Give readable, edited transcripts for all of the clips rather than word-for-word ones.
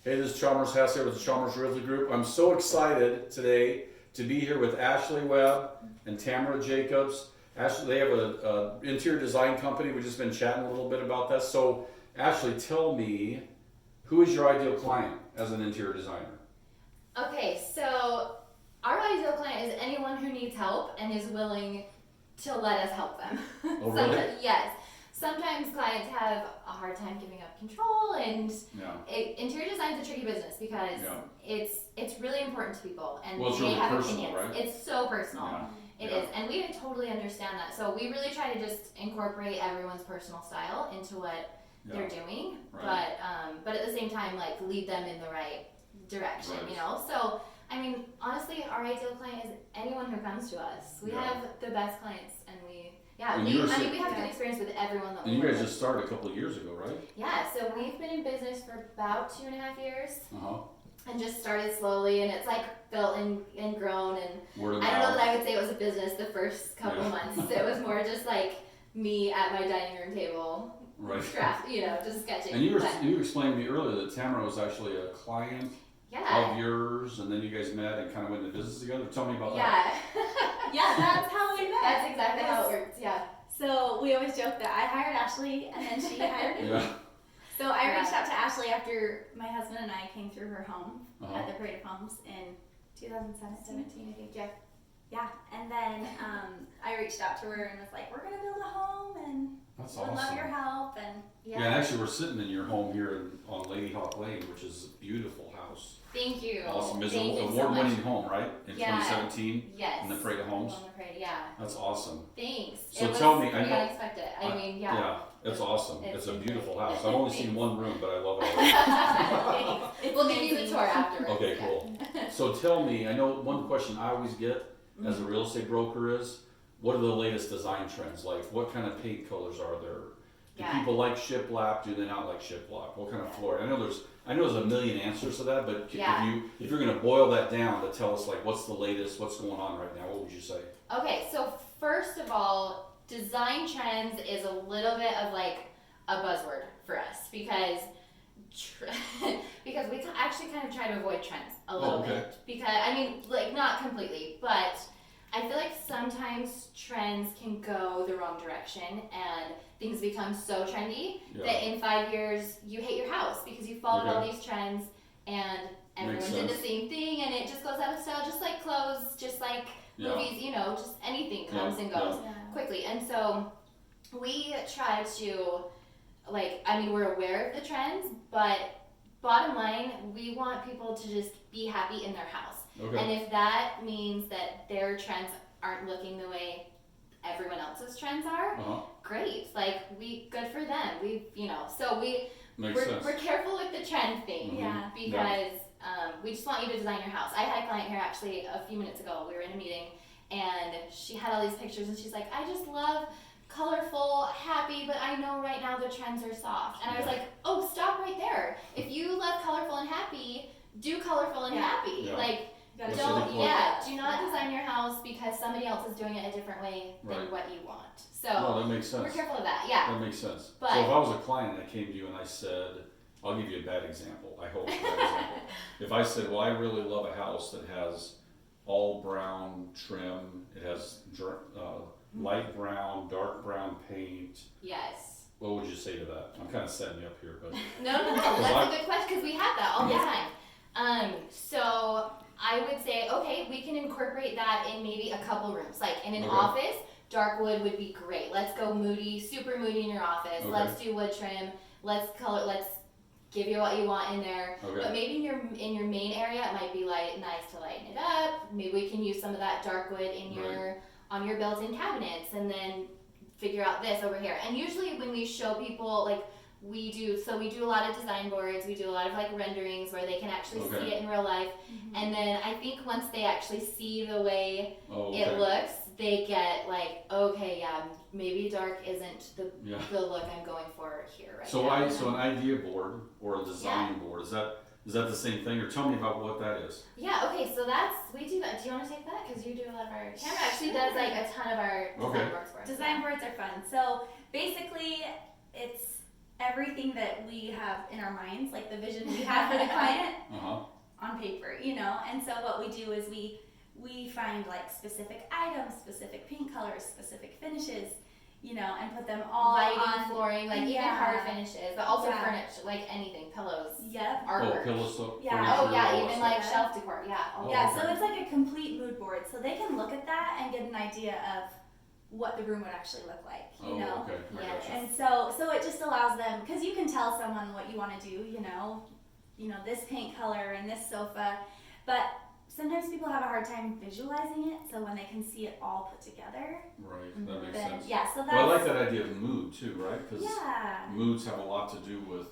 Hey, this is Chalmers here with the Chalmers Realty Group. I'm so excited today to be here with Ashley Webb and Tamara Jacobs. Ashley, they have a interior design company. We've just been chatting a little bit about that. So, Ashley, tell me, who is your ideal client as an interior designer? Okay, so our ideal client is anyone who needs help and is willing to let us help them. Oh, really? Yes. Sometimes clients have a hard time giving up control, and interior design is a tricky business because it's really important to people, and well, it's they really have personal, opinions. right? It's so personal. It is, and we totally understand that. So we really try to just incorporate everyone's personal style into what they're doing, but at the same time, like, lead them in the right direction, you know? So, I mean, honestly, our ideal client is anyone who comes to us. We have the best clients, and we have good experience with everyone that we And you work guys with. just started a couple of years ago, right? Yeah, so we've been in business for about 2.5 years. Uh-huh. And just started slowly, and it's like built and grown, and Word of I don't know mouth. that I would say it was a business the first couple months. It was more just like me at my dining room table, just sketching. And you explained to me earlier that Tamara was actually a client of yours, and then you guys met and kind of went into business together. Tell me about that. Yeah, that's how we met. That's exactly how it works, So we always joke that I hired Ashley and then she hired me. So I reached out to Ashley after my husband and I came through her home at the Parade of Homes in 2017, I think. Yeah, and then I reached out to her and was like, we're going to build a home, and That's we'd awesome. love your help. And and actually we're sitting in your home here on Lady Hawk Lane, which is a beautiful house. Thank you. Awesome. It's Thank an you so award-winning much. home, right? In 2017? Yes. In the Parade of Homes? On the Parade, That's awesome. Thanks. So it tell was me, pretty unexpected. I mean, it's awesome. It's a beautiful great. house. I've only seen one room, but I love it already. We'll give you the tour afterwards. Okay, cool. So tell me, I know one question I always get as a real estate broker is, what are the latest design trends? Like, what kind of paint colors are there? Do people like shiplap? Do they not like shiplap? What kind of floor? I know there's a million answers to that, but if you're gonna boil that down to tell us, like, what's the latest, what's going on right now, what would you say? Okay, so first of all, design trends is a little bit of like a buzzword for us because we actually kind of try to avoid trends a little bit, because I mean, like, not completely, but I feel like sometimes trends can go the wrong direction and things become so trendy that in 5 years you hate your house because you followed all these trends and everyone did the same thing, and it just goes out of style, just like clothes, just like movies, just anything comes and goes quickly. And so we try to, we're aware of the trends, but bottom line, we want people to just be happy in their house. And if that means that their trends aren't looking the way everyone else's trends are, great. Good for them. We're careful with the trend thing, because we just want you to design your house. I had a client here actually a few minutes ago. We were in a meeting, and she had all these pictures, and she's like, I just love colorful, happy, but I know right now the trends are soft. And I was like, oh, stop right there. If you love colorful and happy, do colorful and happy. Do not design your house because somebody else is doing it a different way than what you want. So that makes sense. We're careful of that. That makes sense. So if I was a client and I came to you and I said, I'll give you a bad example. I hope it's a bad example. If I said, well, I really love a house that has all brown trim, it has light brown, dark brown paint. Yes. What would you say to that? I'm kind of setting you up here, but no. That's a good question because we have that all the time. So I would say, okay, we can incorporate that in maybe a couple rooms. Like in an office, dark wood would be great. Let's go moody, super moody in your office. Let's do wood trim. Let's give you what you want in there. But maybe in your main area, it might be nice to lighten it up. Maybe we can use some of that dark wood in on your built-in cabinets, and then figure out this over here. And usually when we show people, we do a lot of design boards, we do a lot of renderings where they can actually see it in real life. And then I think once they actually see the way it looks, they get maybe dark isn't the look I'm going for here right now. So an idea board or a design board, is that the same thing, or tell me about what that is? Yeah, okay, so we do that. Do you want to take that? Because you do a lot of our, Tamara actually does a ton of our design boards for us. Design boards are fun. So basically, it's everything that we have in our minds, like the vision we have for the client, on paper, you know. And so what we do is we find like specific items, specific paint colors, specific finishes, you know, and put them all lighting, on flooring, like even hard finishes, but also furniture, like anything, pillows, artwork. Pillows, Even like shelf decor, so it's like a complete mood board, so they can look at that and get an idea of what the room would actually look like, you know. And so it just allows them, because you can tell someone what you want to do, you know, this paint color and this sofa, but sometimes people have a hard time visualizing it, so when they can see it all put together. Right, that makes sense. Yeah, so that's... Well, I like that idea of mood too, right? Because yeah. moods have a lot to do with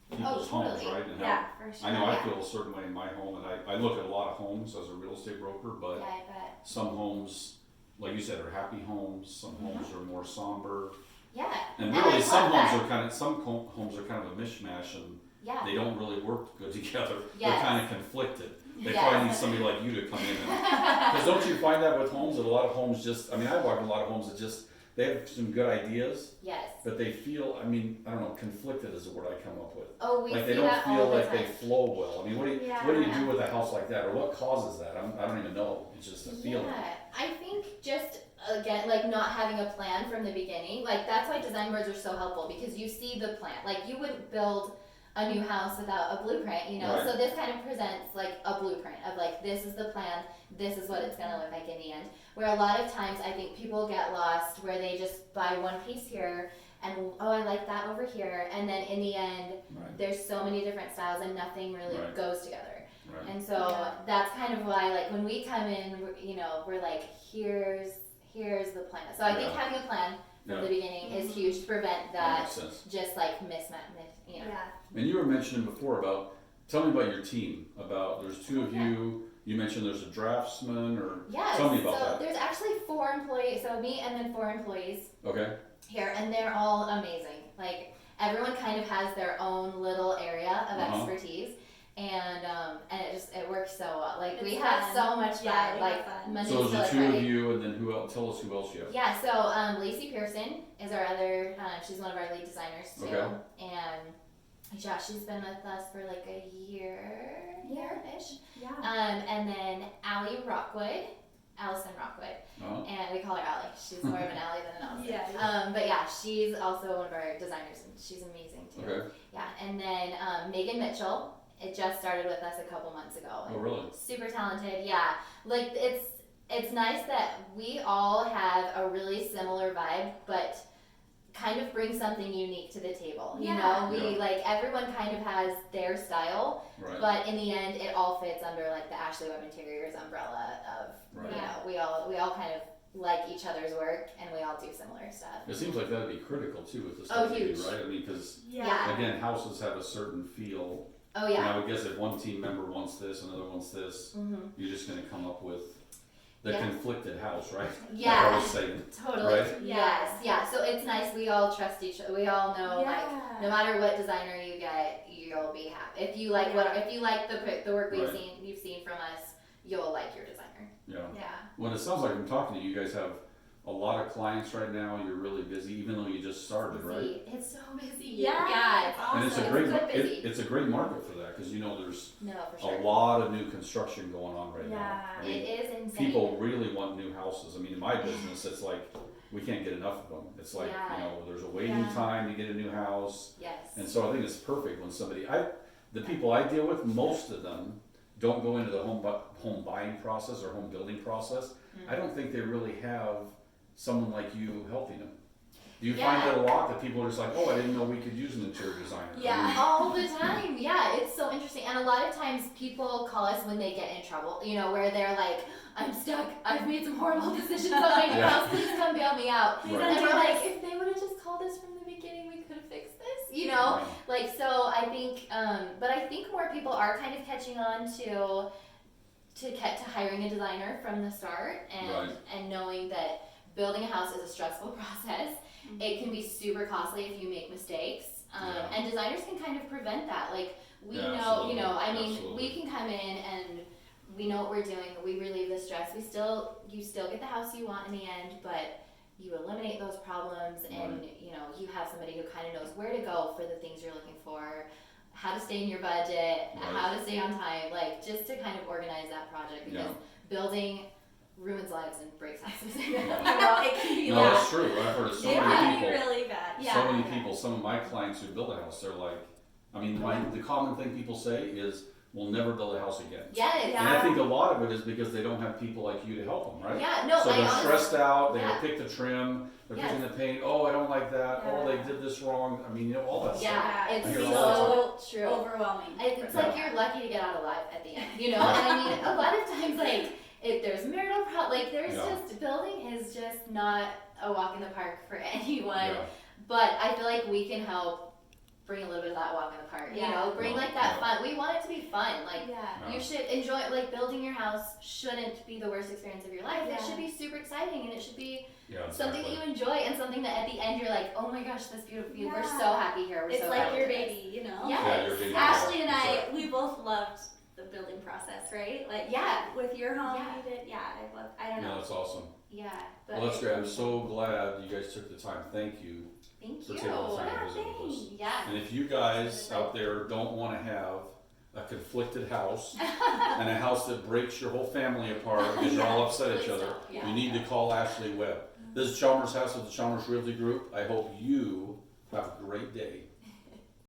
people's homes, right? And for sure. I know I feel a certain way in my home, and I look at a lot of homes as a real estate broker, but I bet. Some homes, like you said, are happy homes, some homes are more somber. Yeah. And really some homes are kind of a mishmash, and they don't really work good together. Yes. They're kind of conflicted. They probably need somebody like you to come in. Because don't you find that with homes, that a lot of homes just, I mean, I've walked in a lot of homes that just, they have some good ideas. Yes. But they feel, I mean, I don't know, conflicted is the word I come up with. Oh, we like see they don't that feel all the like time. they flow well. I mean, what do you do with a house like that, or what causes that? I don't even know. It's just a feeling. Yeah, I think just again, like not having a plan from the beginning, like that's why design boards are so helpful, because you see the plan. Like you wouldn't build a new house without a blueprint, you know. Right. So this kind of presents like a blueprint of like, this is the plan, this is what it's gonna look like in the end. Where a lot of times I think people get lost where they just buy one piece here and I like that over here, and then in the end there's so many different styles and nothing really goes together. Right. And so that's kind of why, like when we come in, you know, we're like, here's the plan. So I think having a plan from the beginning is huge to prevent that just like mismatch, you know. And you were mentioning before about, tell me about your team, about there's two of you, you mentioned there's a draftsman, or tell me about that. So there's actually 4 employees, so me and then 4 employees here, and they're all amazing. Like everyone kind of has their own little area of expertise. And it works so well. Like it's we fun. have so much fun. Yeah, like Monday so to there's the Friday. 2 of you, and then who else? Tell us who else you have. Yeah, so Lacey Pearson is our other. She's one of our lead designers too, and she's been with us for like a year-ish. Yeah. And then Allison Rockwood, and we call her Allie. She's more of an Allie than an Allison. But yeah, she's also one of our designers, and she's amazing too. Okay. Yeah, and then Megan Mitchell. It just started with us a couple months ago. Oh, really? Super talented, yeah. Like it's nice that we all have a really similar vibe, but kind of bring something unique to the table. You know, we like everyone kind of has their style, but in the end, it all fits under like the Ashley Webb Interiors umbrella of you know, we all kind of like each other's work, and we all do similar stuff. It seems like that'd be critical too with the stuff you do, right? I mean, because again, houses have a certain feel. Oh yeah. And I would guess if one team member wants this, another wants this, you're just going to come up with the conflicted house, right? Yeah. Like I was saying. Totally. Right? Yes. Yeah. So it's nice. We all trust each other. We all know like no matter what designer you get, you'll be happy. If you like if you like the work you've seen from us, you'll like your designer. Yeah. Yeah. Well, it sounds like from talking to you, you guys have a lot of clients right now. You're really busy, even though you just started, right? It's so busy. Yeah, it's awesome. And it's a great market for that, because you know there's a lot of new construction going on right now. I mean, it is insane. People really want new houses. I mean, in my business, it's like we can't get enough of them. It's like you know, there's a waiting time to get a new house. Yes. And so I think it's perfect when the people I deal with, most of them don't go into the home buying process or home building process. I don't think they really have someone like you helping them. Do you find that a lot, that people are just like, oh, I didn't know we could use an interior designer? Yeah, all the time. Yeah, it's so interesting. And a lot of times people call us when they get in trouble, you know, where they're like, I'm stuck, I've made some horrible decisions on my new house, please come bail me out. Right. And we're like, if they would have just called us from the beginning, we could have fixed this, you know? Like, so I think, but I think more people are kind of catching on to hiring a designer from the start, and knowing that building a house is a stressful process. It can be super costly if you make mistakes, and designers can kind of prevent that. Like we know, you know, I mean, we can come in and we know what we're doing. We relieve the stress. You still get the house you want in the end, but you eliminate those problems, and you know, you have somebody who kind of knows where to go for the things you're looking for, how to stay in your budget, how to stay on time, like just to kind of organize that project, because building ruins lives and breaks houses. It can be no, that's true. I've heard of so many can people. be really bad. So many people. Some of my clients who build a house, they're like, I mean, the common thing people say is, "We'll never build a house again." Yes. And I think a lot of it is because they don't have people like you to help them, right? Yeah, no, so they're stressed out. They Yeah. pick the trim. They're picking the paint. Oh, I don't like that. Yeah. Oh, they did this wrong. I mean, you know, all that stuff. Yeah, I it's hear it all so true. Overwhelming. It's like you're lucky to get out alive at the end, you know. And I mean, a lot of times, like if there's marital like there's just building is just not a walk in the park for anyone. Yeah. But I feel like we can help bring a little bit of that walk in the park. You know, bring like that fun. We want it to be fun. Like you should enjoy. Like building your house shouldn't be the worst experience of your life. It should be super exciting, and it should be something that you enjoy, and something that at the end you're like, oh my gosh, that's beautiful. We're so happy here. We're it's so like your happy baby, you know. Yes. your baby. Ashley and I, we both loved the building process, right? Like with your home, you did. I don't know. Yeah, that's awesome. Yeah. Well, that's great. I'm so glad you guys took the time. Thank you. Thank for you. taking the time to visit with us. Yeah. And if you guys out there don't want to have a conflicted house and a house that breaks your whole family apart because you're all upset at each other, you need to call Ashley Webb. This is Chalmers House of the Chalmers Realty Group. I hope you have a great day.